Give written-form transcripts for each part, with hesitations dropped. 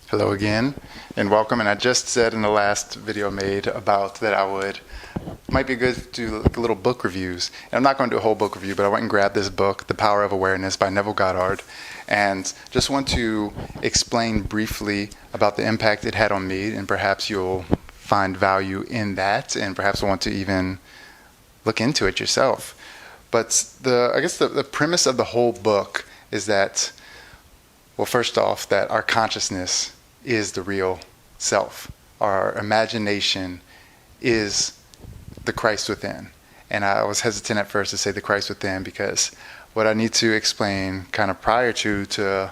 Hello again, and welcome. And I just said in the last video I made about that might be good to do like little book reviews. And I'm not going to do a whole book review, but I went and grabbed this book, The Power of Awareness by Neville Goddard, and just want to explain briefly about the impact it had on me, and perhaps you'll find value in that, and perhaps want to even look into it yourself. But I guess the premise of the whole book is that, well, first off, that our consciousness is the real self. Our imagination is the Christ within. And I was hesitant at first to say the Christ within because what I need to explain kind of prior to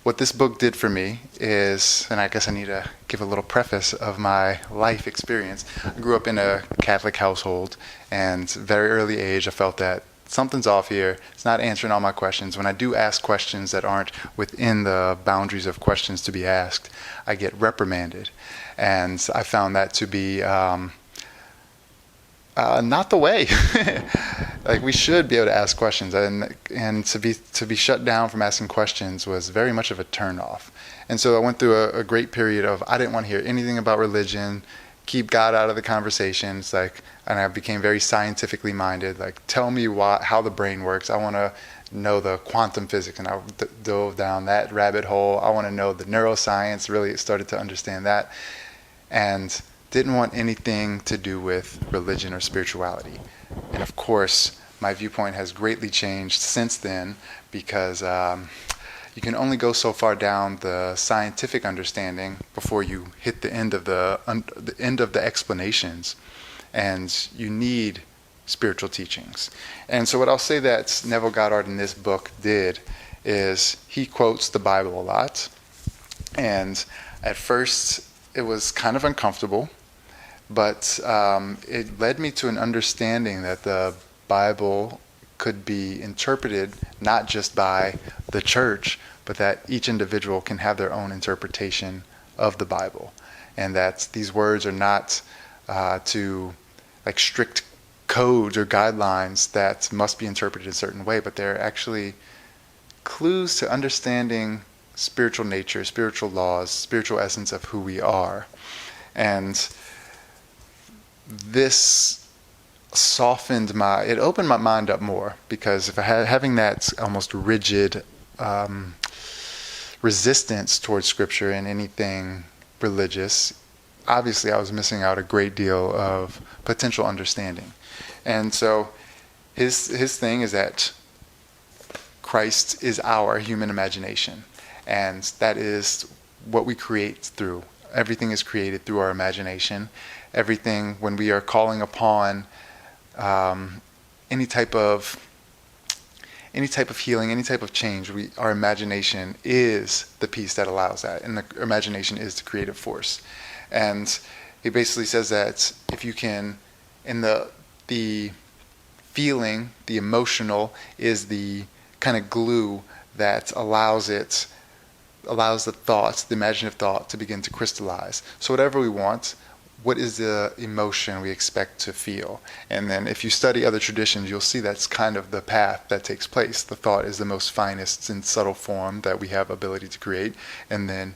what this book did for me is, and I guess I need to give a little preface of my life experience. I grew up in a Catholic household, and very early age I felt that something's off here. It's not answering all my questions. When I do ask questions that aren't within the boundaries of questions to be asked, I get reprimanded. And I found that to be not the way. Like, we should be able to ask questions, and to be shut down from asking questions was very much of a turnoff. And so I went through a great period of I didn't want to hear anything about religion, keep God out of the conversations, and I became very scientifically minded. Like, tell me how the brain works. I want to know the quantum physics, and I dove down that rabbit hole. I want to know the neuroscience. Really started to understand that, and didn't want anything to do with religion or spirituality. And of course, my viewpoint has greatly changed since then because you can only go so far down the scientific understanding before you hit the end of the explanations, and you need spiritual teachings. And so what I'll say that Neville Goddard in this book did is he quotes the Bible a lot, and at first it was kind of uncomfortable, but it led me to an understanding that the Bible could be interpreted not just by the church, but that each individual can have their own interpretation of the Bible, and that these words are not to like strict codes or guidelines that must be interpreted a certain way, but they're actually clues to understanding spiritual nature, spiritual laws, spiritual essence of who we are. And this it opened my mind up more, because if I had having that almost rigid resistance towards scripture and anything religious, obviously I was missing out a great deal of potential understanding. And so his thing is that Christ is our human imagination, and that is what we create through. Everything is created through our imagination. Everything, when we are calling upon any type of healing, any type of change, our imagination is the piece that allows that, and the imagination is the creative force. And he basically says that if you can, in the feeling, the emotional is the kind of glue that allows the thoughts, the imaginative thought, to begin to crystallize. So whatever we want, what is the emotion we expect to feel? And then if you study other traditions, you'll see that's kind of the path that takes place. The thought is the most finest and subtle form that we have ability to create, and then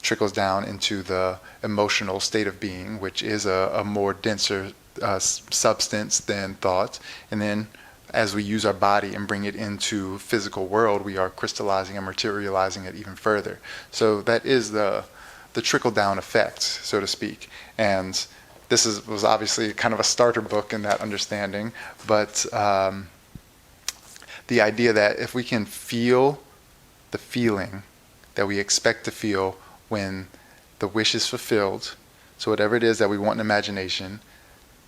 trickles down into the emotional state of being, which is a more denser substance than thought. And then as we use our body and bring it into physical world, we are crystallizing and materializing it even further. So that is the trickle-down effect, so to speak. And this was obviously kind of a starter book in that understanding, but the idea that if we can feel the feeling that we expect to feel when the wish is fulfilled, so whatever it is that we want in imagination,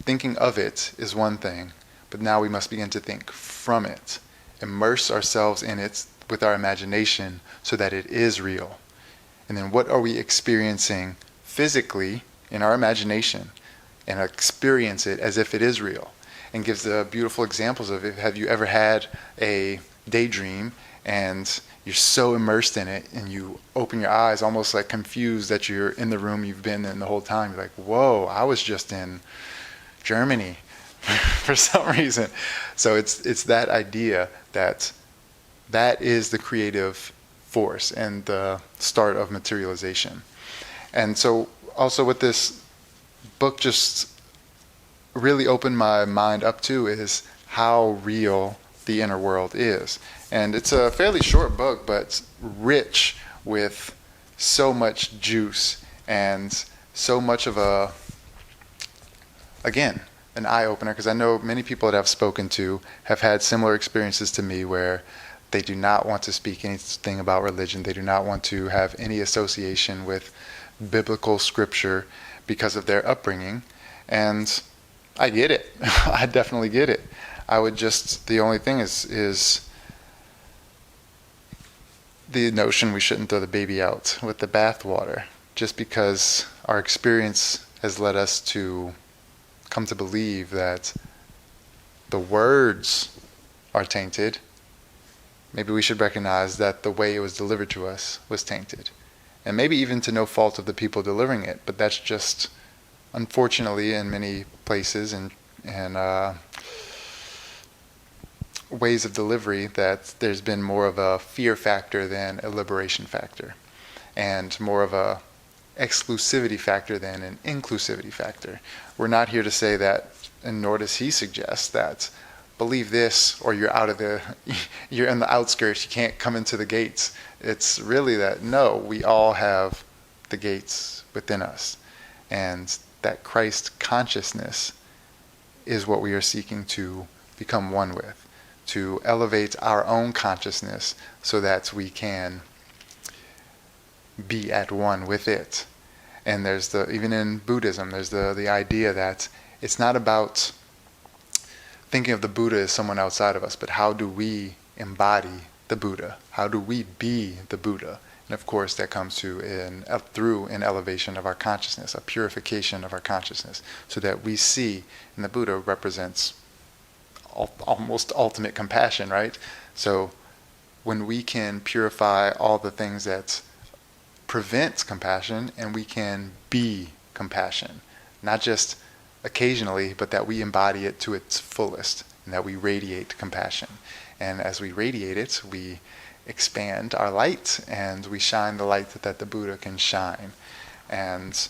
thinking of it is one thing, but now we must begin to think from it, immerse ourselves in it with our imagination so that it is real. And then what are we experiencing physically in our imagination, and experience it as if it is real. And gives the beautiful examples of it. Have you ever had a daydream and you're so immersed in it and you open your eyes almost like confused that you're in the room you've been in the whole time? You're like, whoa, I was just in Germany for some reason. So it's that idea that is the creative force and the start of materialization. And so also what this book just really opened my mind up to is how real the inner world is. And it's a fairly short book, but rich with so much juice and so much of again, an eye-opener, because I know many people that I've spoken to have had similar experiences to me where they do not want to speak anything about religion. They do not want to have any association with biblical scripture because of their upbringing. And I get it. I definitely get it. The only thing is the notion we shouldn't throw the baby out with the bathwater. Just because our experience has led us to come to believe that the words are tainted, maybe we should recognize that the way it was delivered to us was tainted. And maybe even to no fault of the people delivering it, but that's just, unfortunately, in many places and ways of delivery, that there's been more of a fear factor than a liberation factor, and more of a exclusivity factor than an inclusivity factor. We're not here to say that, and nor does he suggest that, believe this or you're you're in the outskirts, you can't come into the gates. It's really that, no, we all have the gates within us, and that Christ consciousness is what we are seeking to become one with, to elevate our own consciousness so that we can be at one with it. And there's even in Buddhism, there's the idea that it's not about thinking of the Buddha as someone outside of us, but how do we embody the Buddha? How do we be the Buddha? And of course, that comes through an elevation of our consciousness, a purification of our consciousness, so that we see, and the Buddha represents almost ultimate compassion, right? So when we can purify all the things that prevent compassion, and we can be compassion, not just occasionally, but that we embody it to its fullest, and that we radiate compassion. And as we radiate it, we expand our light, and we shine the light that the Buddha can shine. And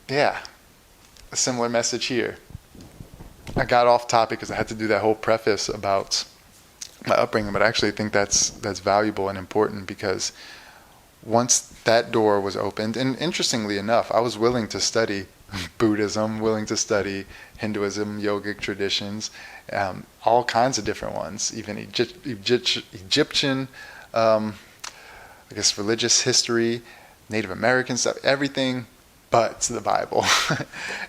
yeah, a similar message here. I got off topic because I had to do that whole preface about my upbringing, but I actually think that's valuable and important, because once that door was opened, and interestingly enough, I was willing to study Buddhism, willing to study Hinduism, yogic traditions, all kinds of different ones, even Egyptian, I guess religious history, Native American stuff, everything but the Bible.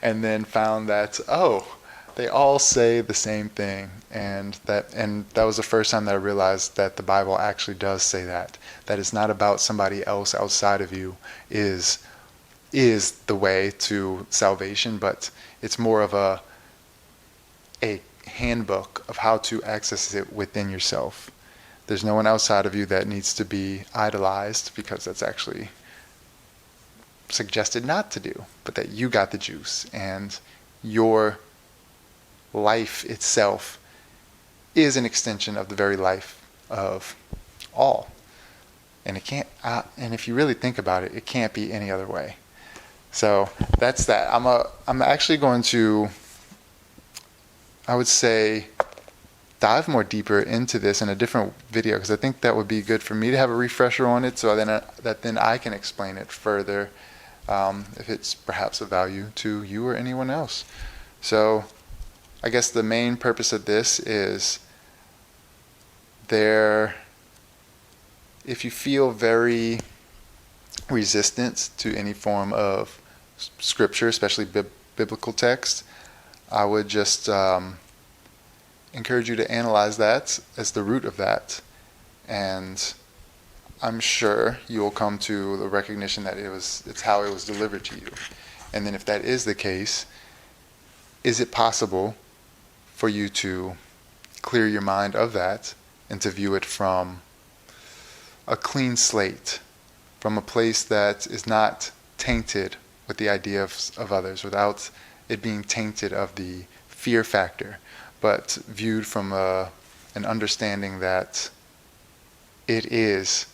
And then found that, they all say the same thing, and that was the first time that I realized that the Bible actually does say that it's not about somebody else outside of you is the way to salvation, but it's more of a handbook of how to access it within yourself. There's no one outside of you that needs to be idolized, because that's actually suggested not to do, but that you got the juice, and your life itself is an extension of the very life of all. And it can't, and if you really think about it, it can't be any other way. So that's that. I'm actually going to, I would say, dive more deeper into this in a different video, because I think that would be good for me to have a refresher on it, so then I can explain it further, if it's perhaps of value to you or anyone else. So I guess the main purpose of this is if you feel very resistant to any form of scripture, especially biblical text, I would just encourage you to analyze that as the root of that. And I'm sure you will come to the recognition that it's how it was delivered to you. And then if that is the case, is it possible for you to clear your mind of that and to view it from a clean slate, from a place that is not tainted with the idea of others, without it being tainted of the fear factor, but viewed from an understanding that it is.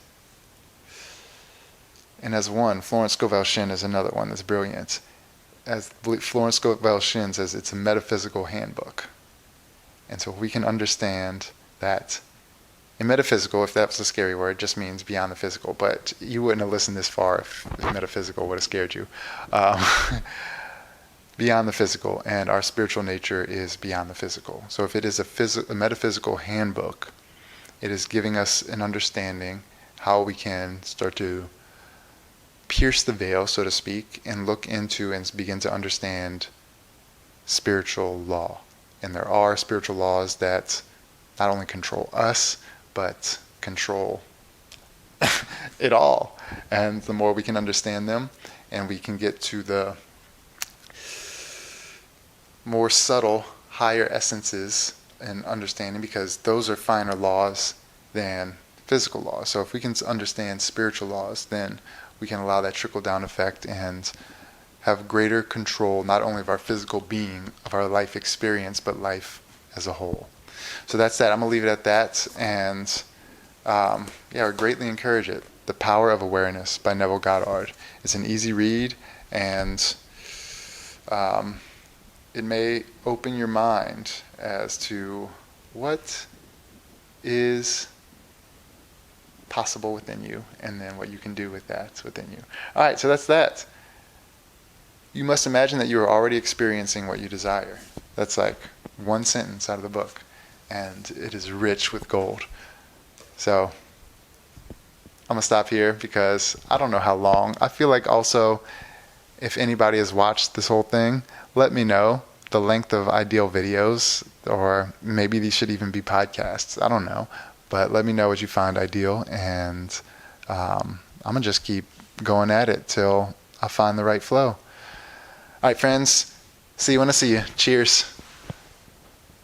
And as one, Florence Scovel Shinn is another one that's brilliant. As Florence Scovel Shinn says, it's a metaphysical handbook. And so we can understand that in metaphysical, if that's a scary word, just means beyond the physical. But you wouldn't have listened this far if metaphysical would have scared you. Beyond the physical, and our spiritual nature is beyond the physical. So if it is a metaphysical handbook, it is giving us an understanding how we can start to pierce the veil, so to speak, and look into and begin to understand spiritual law. And there are spiritual laws that not only control us, but control it all. And the more we can understand them, and we can get to the more subtle, higher essences and understanding, because those are finer laws than physical laws. So if we can understand spiritual laws, then we can allow that trickle-down effect and have greater control, not only of our physical being, of our life experience, but life as a whole. So that's that. I'm going to leave it at that. And I would greatly encourage it. The Power of Awareness by Neville Goddard. It's an easy read, and it may open your mind as to what is possible within you, and then what you can do with that within you. All right, so that's that. You must imagine that you are already experiencing what you desire. That's like one sentence out of the book, and it is rich with gold. So I'm going to stop here because I don't know how long. I feel like also, if anybody has watched this whole thing, let me know the length of ideal videos, or maybe these should even be podcasts. I don't know. But let me know what you find ideal, and I'm going to just keep going at it till I find the right flow. All right, friends. See you when I see you. Cheers.